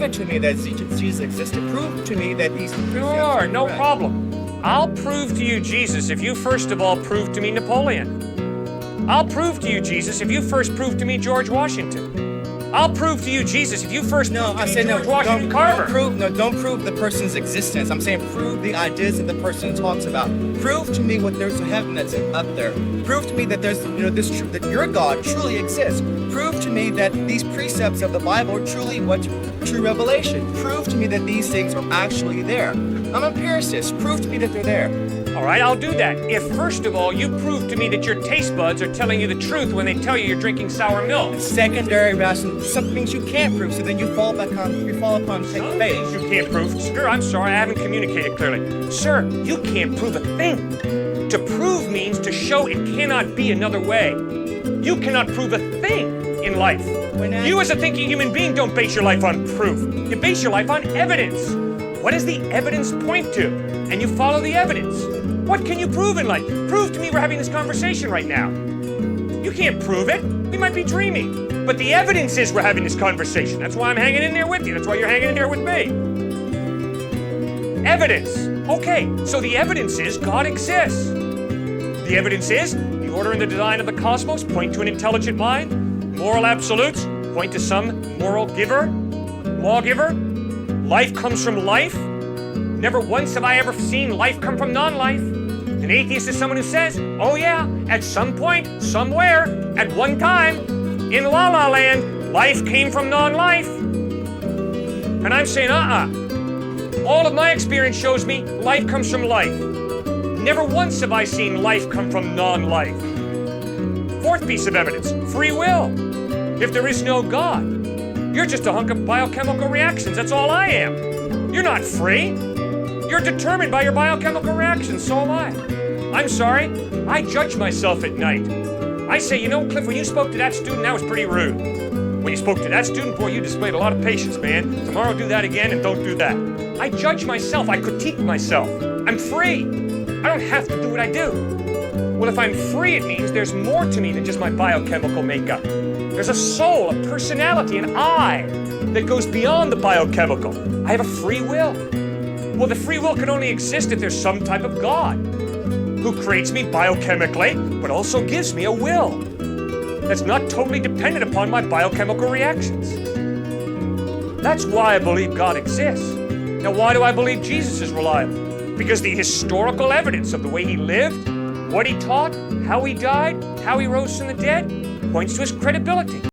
Prove it to me that Jesus existed. Prove to me that these precepts Sure, are no correct. problem. I'll prove to you Jesus if you first of all prove to me Napoleon. I'll prove to you Jesus if you first prove to me George Washington. I'll prove to you Jesus if you first No, prove I to said me no. George Washington Don't Carver. prove the person's existence. I'm saying prove the ideas that the person talks about. Prove to me what there's a heaven that's up there. Prove to me that there's this truth that your God truly exists. Prove to me that these precepts of the Bible are truly what true revelation. Prove to me that these things are actually there. I'm an empiricist. Prove to me that they're there. All right, I'll do that. If first of all you prove to me that your taste buds are telling you the truth when they tell you you're drinking sour milk. Secondary rational, some things you can't prove, so then you fall upon Some faith. things you can't prove. Sir, I'm sorry, I haven't communicated clearly. Sir, you can't prove a thing. To prove means to show it cannot be another way. You cannot prove a thing in life. You as a thinking human being don't base your life on proof. You base your life on evidence. What does the evidence point to? And you follow the evidence. What can you prove in life? Prove to me we're having this conversation right now. You can't prove it. We might be dreaming. But the evidence is we're having this conversation. That's why I'm hanging in there with you. That's why you're hanging in there with me. Evidence. Okay, so the evidence is God exists. The evidence is the order and the design of the cosmos point to an intelligent mind. Moral absolutes point to some moral giver, lawgiver. Life comes from life. Never once have I ever seen life come from non-life. An atheist is someone who says, oh yeah, at some point, somewhere, at one time, in La La Land, life came from non-life. And I'm saying, all of my experience shows me life comes from life. Never once have I seen life come from non-life. Fourth piece of evidence, free will. If there is no God, you're just a hunk of biochemical reactions. That's all I am. You're not free. You're determined by your biochemical reactions, so am I. I'm sorry, I judge myself at night. I say, you know, Cliff, when you spoke to that student, that was pretty rude. When you spoke to that student, boy, you displayed a lot of patience, man. Tomorrow do that again and don't do that. I judge myself, I critique myself. I'm free. I don't have to do what I do. Well, if I'm free, it means there's more to me than just my biochemical makeup. There's a soul, a personality, an I that goes beyond the biochemical. I have a free will. Well, the free will can only exist if there's some type of God who creates me biochemically, but also gives me a will that's not totally dependent upon my biochemical reactions. That's why I believe God exists. Now, why do I believe Jesus is reliable? Because the historical evidence of the way he lived, what he taught, how he died, how he rose from the dead, points to his credibility.